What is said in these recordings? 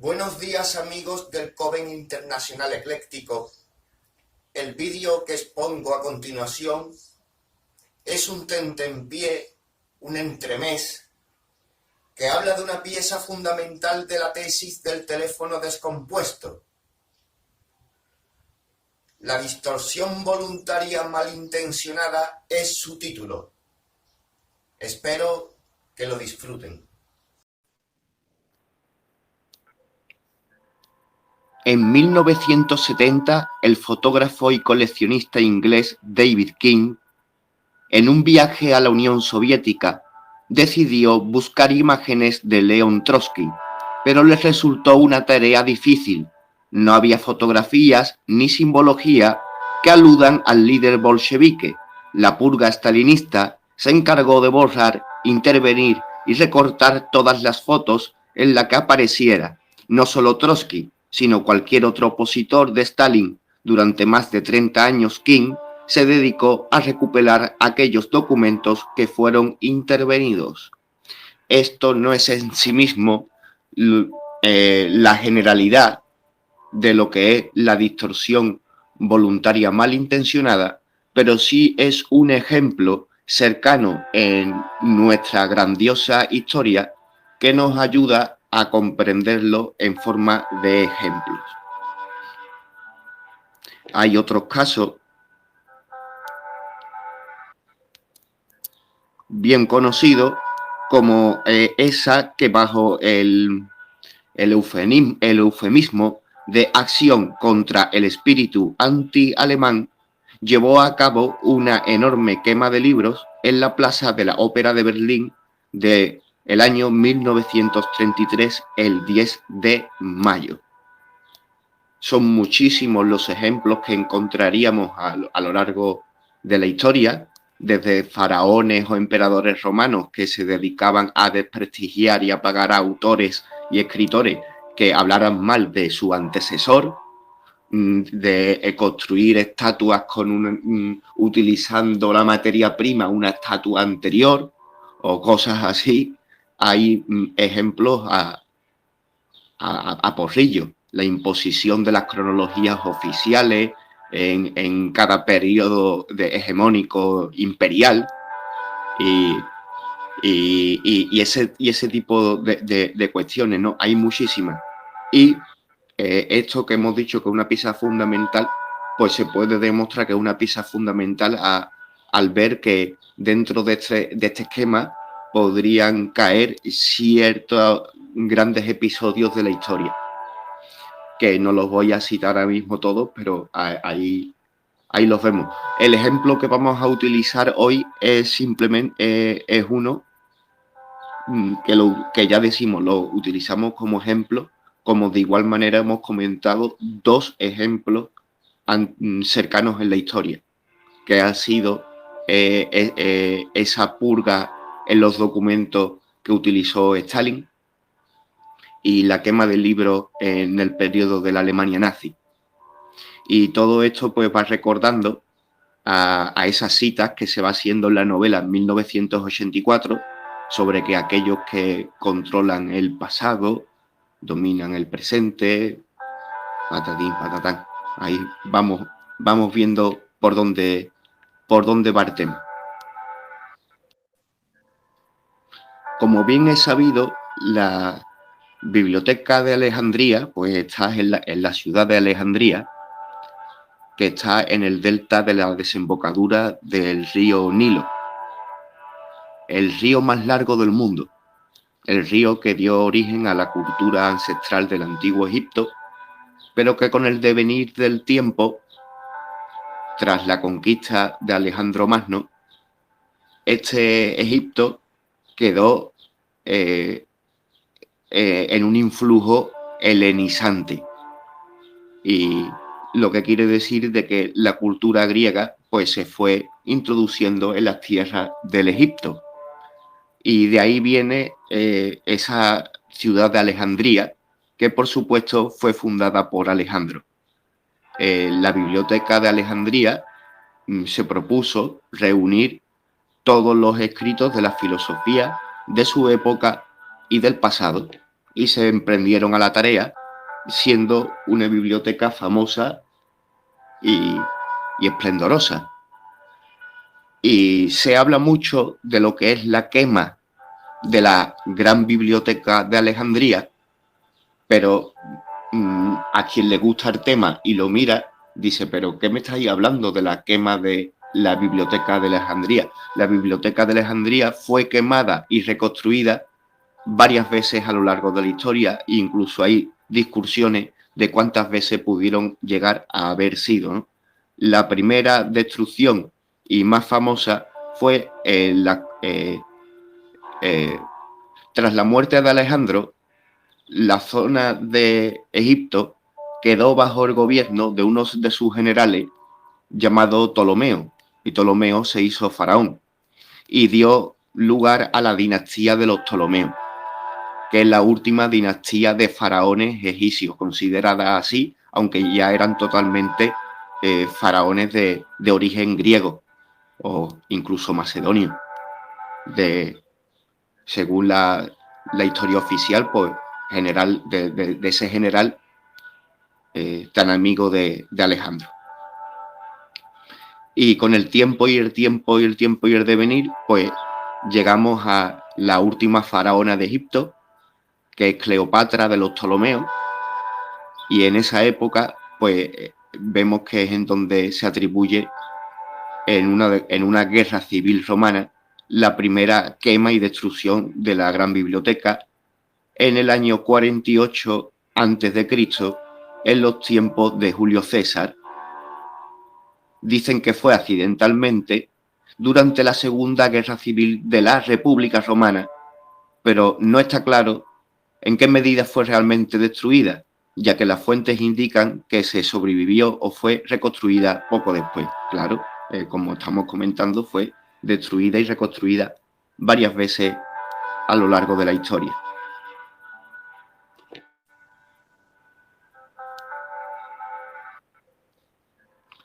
Buenos días amigos del Coven Internacional Ecléctico. El vídeo que expongo a continuación es un tentempié, un entremés, que habla de una pieza fundamental de la tesis del teléfono descompuesto. La distorsión voluntaria malintencionada es su título. Espero que lo disfruten. En 1970, el fotógrafo y coleccionista inglés David King, en un viaje a la Unión Soviética, decidió buscar imágenes de León Trotsky, pero les resultó una tarea difícil. No había fotografías ni simbología que aludan al líder bolchevique. La purga stalinista se encargó de borrar, intervenir y recortar todas las fotos en las que apareciera, no solo Trotsky, sino cualquier otro opositor de Stalin. Durante más de 30 años, King se dedicó a recuperar aquellos documentos que fueron intervenidos. Esto no es en sí mismo la generalidad de lo que es la distorsión voluntaria malintencionada, pero sí es un ejemplo cercano en nuestra grandiosa historia que nos ayuda a comprenderlo en forma de ejemplos. Hay otros casos bien conocidos como esa que bajo el eufemismo de acción contra el espíritu anti-alemán llevó a cabo una enorme quema de libros en la plaza de la Ópera de Berlín de el año 1933, el 10 de mayo. Son muchísimos los ejemplos que encontraríamos a lo largo de la historia, desde faraones o emperadores romanos que se dedicaban a desprestigiar y apagar a autores y escritores que hablaran mal de su antecesor, de construir estatuas utilizando la materia prima, una estatua anterior o cosas así. Hay ejemplos a porrillo. La imposición de las cronologías oficiales en cada periodo hegemónico imperial y ese tipo de cuestiones, ¿no? Hay muchísimas. Y esto que hemos dicho que es una pieza fundamental, pues se puede demostrar que es una pieza fundamental al ver que dentro de este esquema podrían caer ciertos grandes episodios de la historia, que no los voy a citar ahora mismo todos, pero ahí los vemos. El ejemplo que vamos a utilizar hoy es simplemente es uno que ya decimos, lo utilizamos como ejemplo, como de igual manera hemos comentado dos ejemplos cercanos en la historia, que ha sido esa purga en los documentos que utilizó Stalin y la quema del libro en el periodo de la Alemania nazi. Y todo esto pues va recordando a esas citas que se va haciendo en la novela en 1984 sobre que aquellos que controlan el pasado dominan el presente, patatín, patatán. Ahí vamos viendo por dónde va el tema. Como bien es sabido, la Biblioteca de Alejandría pues está en la ciudad de Alejandría, que está en el delta de la desembocadura del río Nilo, el río más largo del mundo, el río que dio origen a la cultura ancestral del antiguo Egipto, pero que con el devenir del tiempo, tras la conquista de Alejandro Magno, este Egipto quedó en un influjo helenizante, y lo que quiere decir de que la cultura griega pues se fue introduciendo en las tierras del Egipto. Y de ahí viene esa ciudad de Alejandría, que por supuesto fue fundada por Alejandro. La Biblioteca de Alejandría se propuso reunir todos los escritos de la filosofía de su época y del pasado, y se emprendieron a la tarea, siendo una biblioteca famosa y esplendorosa. Y se habla mucho de lo que es la quema de la gran biblioteca de Alejandría, pero a quien le gusta el tema y lo mira, dice, pero ¿qué me estáis hablando de la quema de la biblioteca de Alejandría? La biblioteca de Alejandría fue quemada y reconstruida varias veces a lo largo de la historia, e incluso hay discusiones de cuántas veces pudieron llegar a haber sido, ¿no? La primera destrucción y más famosa fue tras la muerte de Alejandro. La zona de Egipto quedó bajo el gobierno de uno de sus generales llamado Ptolomeo, y Ptolomeo se hizo faraón y dio lugar a la dinastía de los Ptolomeos, que es la última dinastía de faraones egipcios, considerada así, aunque ya eran totalmente faraones de origen griego o incluso macedonio. Según la historia oficial, pues general de ese general tan amigo de Alejandro. Y con el tiempo y el devenir, pues llegamos a la última faraona de Egipto, que es Cleopatra de los Ptolomeos, y en esa época pues vemos que es en donde se atribuye en una guerra civil romana la primera quema y destrucción de la gran biblioteca en el año 48 a.C., en los tiempos de Julio César. Dicen que fue accidentalmente durante la Segunda Guerra Civil de la República Romana, pero no está claro en qué medida fue realmente destruida, ya que las fuentes indican que se sobrevivió o fue reconstruida poco después. Claro, como estamos comentando, fue destruida y reconstruida varias veces a lo largo de la historia.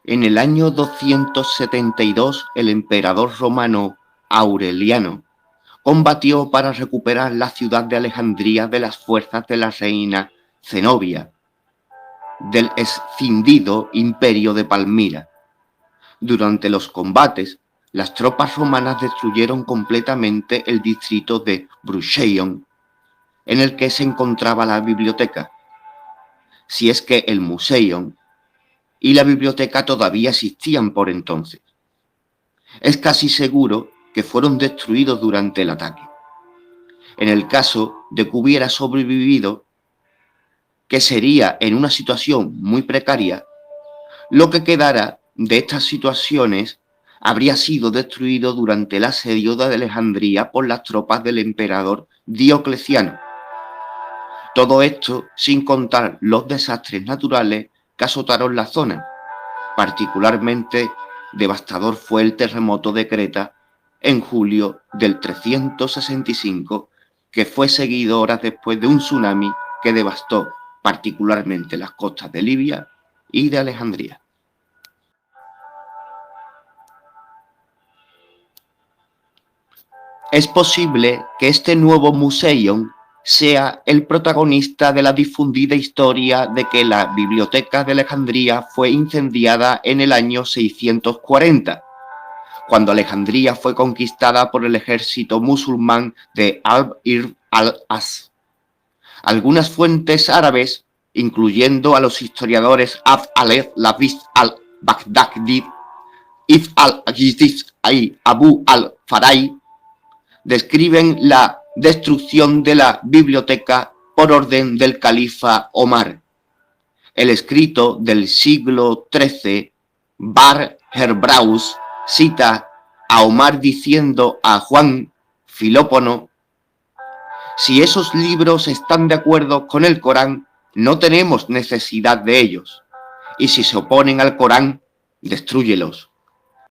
En el año 272, el emperador romano Aureliano combatió para recuperar la ciudad de Alejandría de las fuerzas de la reina Zenobia, del escindido imperio de Palmira. Durante los combates, las tropas romanas destruyeron completamente el distrito de Bruttium, en el que se encontraba la biblioteca, si es que el Museion y la biblioteca todavía existían por entonces. Es casi seguro que fueron destruidos durante el ataque. En el caso de que hubiera sobrevivido, que sería en una situación muy precaria, lo que quedara de estas situaciones habría sido destruido durante el asedio de Alejandría por las tropas del emperador Diocleciano. Todo esto sin contar los desastres naturales que azotaron la zona. Particularmente devastador fue el terremoto de Creta en julio del 365, que fue seguido horas después de un tsunami que devastó particularmente las costas de Libia y de Alejandría. Es posible que este nuevo Museion sea el protagonista de la difundida historia de que la biblioteca de Alejandría fue incendiada en el año 640, cuando Alejandría fue conquistada por el ejército musulmán de Al-Ir al-As. Algunas fuentes árabes, incluyendo a los historiadores Abd al-Labis al-Baghdadi, Ibn al-Aziz y Abu al-Farai, describen la destrucción de la biblioteca por orden del califa Omar. El escrito del siglo XIII, Bar Herbraus, cita a Omar diciendo a Juan Filópono: si esos libros están de acuerdo con el Corán, no tenemos necesidad de ellos, y si se oponen al Corán, destrúyelos.